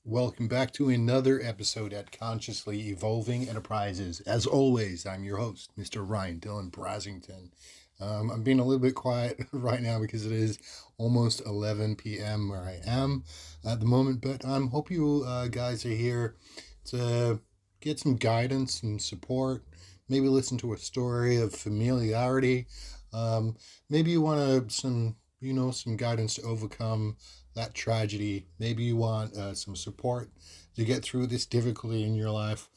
Welcome back to another episode at Consciously Evolving Enterprises. As always, I'm your host, Mr. Ryan Dillon Brasington. I'm being a little bit quiet right now because it is almost 11 p.m. where I am at the moment, but I hope you guys are here to get some guidance and support, maybe listen to a story of familiarity. Um, Maybe you want some guidance to overcome that tragedy. Maybe you want some support to get through this difficulty in your life.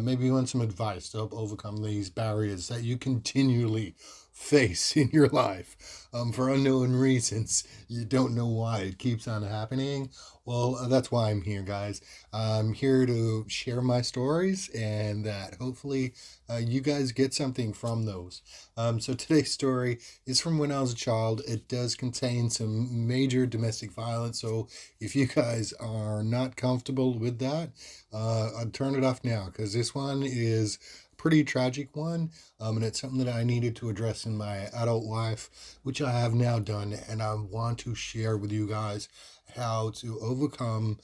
Maybe you want some advice to help overcome these barriers that you continually face in your life for unknown reasons. You don't know why it keeps on happening. Well, that's why I'm here, guys. I'm here to share my stories and that hopefully you guys get something from those. So today's story is from when I was a child. It does contain some major domestic violence. So if you guys are not comfortable with that, I'd turn it off now because this one is a pretty tragic one. And it's something that I needed to address in my adult life, which I have now done. And I want to share with you guys how to overcome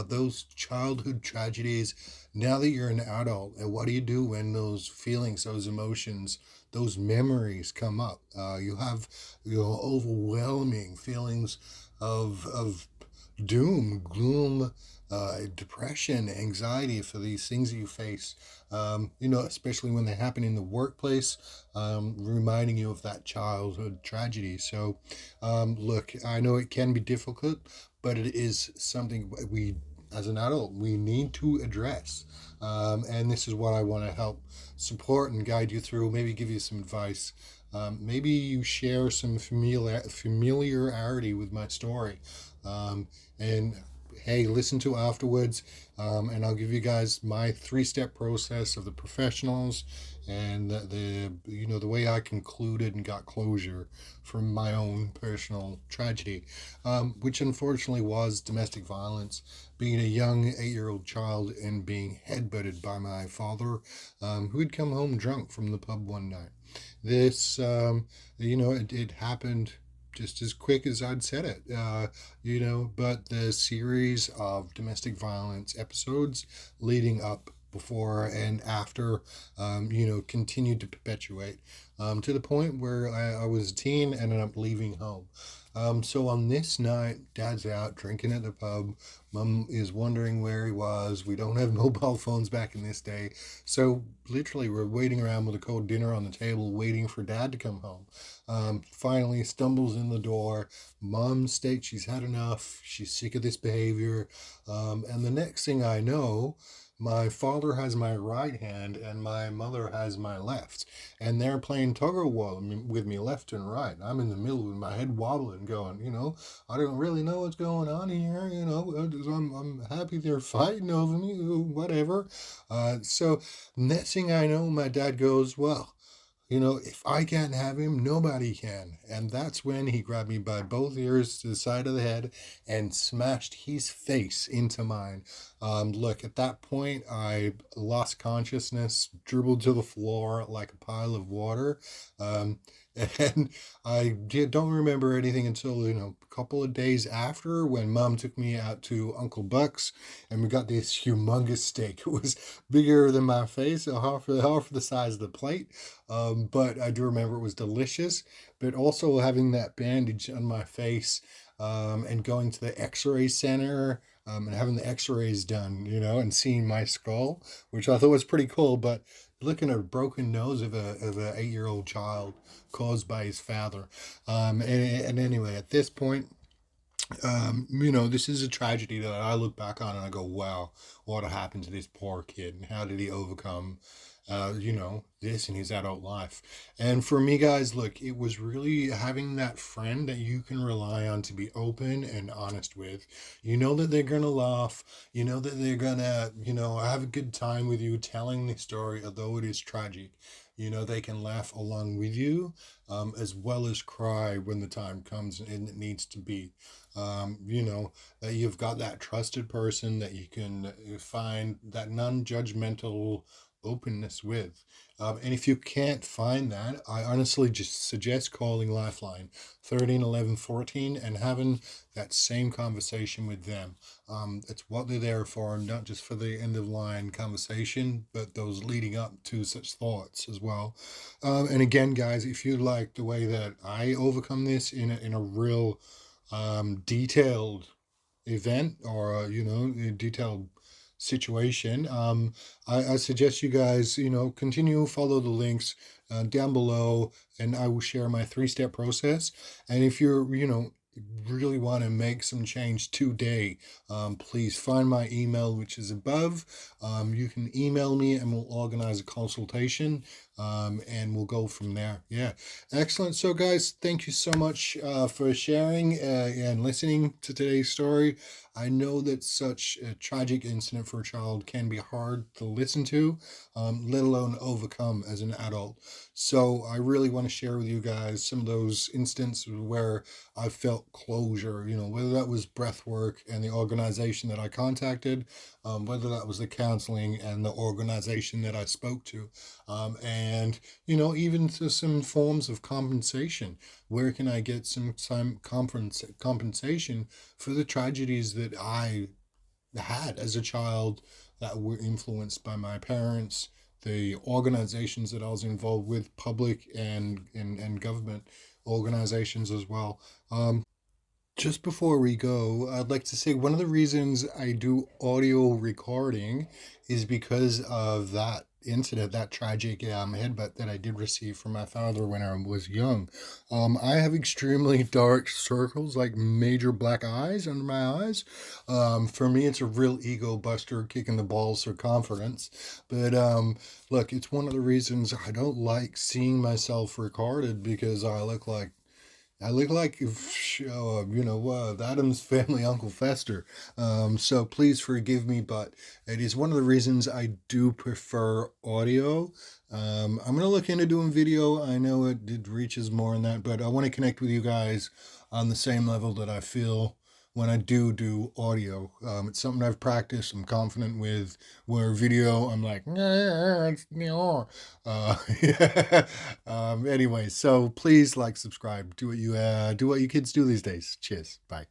those childhood tragedies now that you're an adult. And what do you do when those feelings, those emotions, those memories come up? You have overwhelming feelings of doom, gloom, depression, anxiety for these things that you face. Especially when they happen in the workplace, reminding you of that childhood tragedy. So, look, I know it can be difficult, but it is something we, as an adult, we need to address. And this is what I want to help support and guide you through, maybe give you some advice. Maybe you share some familiarity with my story. And hey, listen to afterwards, and I'll give you guys my three-step process of the professionals and the way I concluded and got closure from my own personal tragedy, which unfortunately was domestic violence. Being a young 8-year-old child and being headbutted by my father, who had come home drunk from the pub one night. This, it happened just as quick as I'd said it, but the series of domestic violence episodes leading up before and after, continued to perpetuate to the point where I was a teen, ended up leaving home. So on this night, Dad's out drinking at the pub. Mum is wondering where he was. We don't have mobile phones back in this day. So literally, we're waiting around with a cold dinner on the table, waiting for Dad to come home. Finally, stumbles in the door. Mum states she's had enough. She's sick of this behavior. And the next thing I know, my father has my right hand and my mother has my left. And they're playing tug of war with me left and right. I'm in the middle with my head wobbling, going, I don't really know what's going on here. I'm happy they're fighting over me, whatever. So next thing I know, my dad goes, well, if I can't have him, nobody can. And that's when he grabbed me by both ears to the side of the head and smashed his face into mine. Look, at that point, I lost consciousness, dribbled to the floor like a pile of water. Um, and don't remember anything until, a couple of days after when Mom took me out to Uncle Buck's and we got this humongous steak. It was bigger than my face, half the size of the plate. But I do remember it was delicious. But also having that bandage on my face, and going to the X-ray center, and having the X-rays done, and seeing my skull, which I thought was pretty cool. But looking at a broken nose of a 8-year-old child caused by his father, and anyway, at this point, this is a tragedy that I look back on and I go, wow, what happened to this poor kid and how did he overcome, this in his adult life? And for me, guys, look, it was really having that friend that you can rely on to be open and honest with. You know that they're going to laugh. You know that they're going to, have a good time with you telling the story, although it is tragic. They can laugh along with you, as well as cry when the time comes and it needs to be. That you've got that trusted person that you can find, that non-judgmental openness with. And if you can't find that, I honestly just suggest calling Lifeline 13 11 14 and having that same conversation with them. It's what they're there for, not just for the end of line conversation, but those leading up to such thoughts as well. And again, guys, if you like the way that I overcome this in a real detailed event, or a detailed situation, I suggest you guys continue follow the links down below, and I will share my 3-step process. And if you're really want to make some change today, please find my email, which is above. You can email me and we'll organize a consultation, and we'll go from there. Yeah, excellent. So guys, thank you so much for sharing and listening to today's story. I know that such a tragic incident for a child can be hard to listen to, let alone overcome as an adult. So I really want to share with you guys some of those instances where I felt closure, whether that was breath work and the organization that I contacted, whether that was the counseling and the organization that I spoke to, and, even to some forms of compensation. Where can I get some compensation for the tragedies that I had as a child that were influenced by my parents, the organizations that I was involved with, public and government organizations as well. Just before we go, I'd like to say one of the reasons I do audio recording is because of that incident, that tragic headbutt that I did receive from my father when I was young. I have extremely dark circles, like major black eyes under my eyes. For me, it's a real ego buster, kicking the balls for confidence. But look, it's one of the reasons I don't like seeing myself recorded, because I look like the Addams Family Uncle Fester. So please forgive me, but it is one of the reasons I do prefer audio. I'm going to look into doing video. I know it reaches more in that, but I want to connect with you guys on the same level that I feel when I do audio. It's something I've practiced, I'm confident with. Where video, I'm like, yeah. Anyway, so please like, subscribe, do what you kids do these days. Cheers, bye.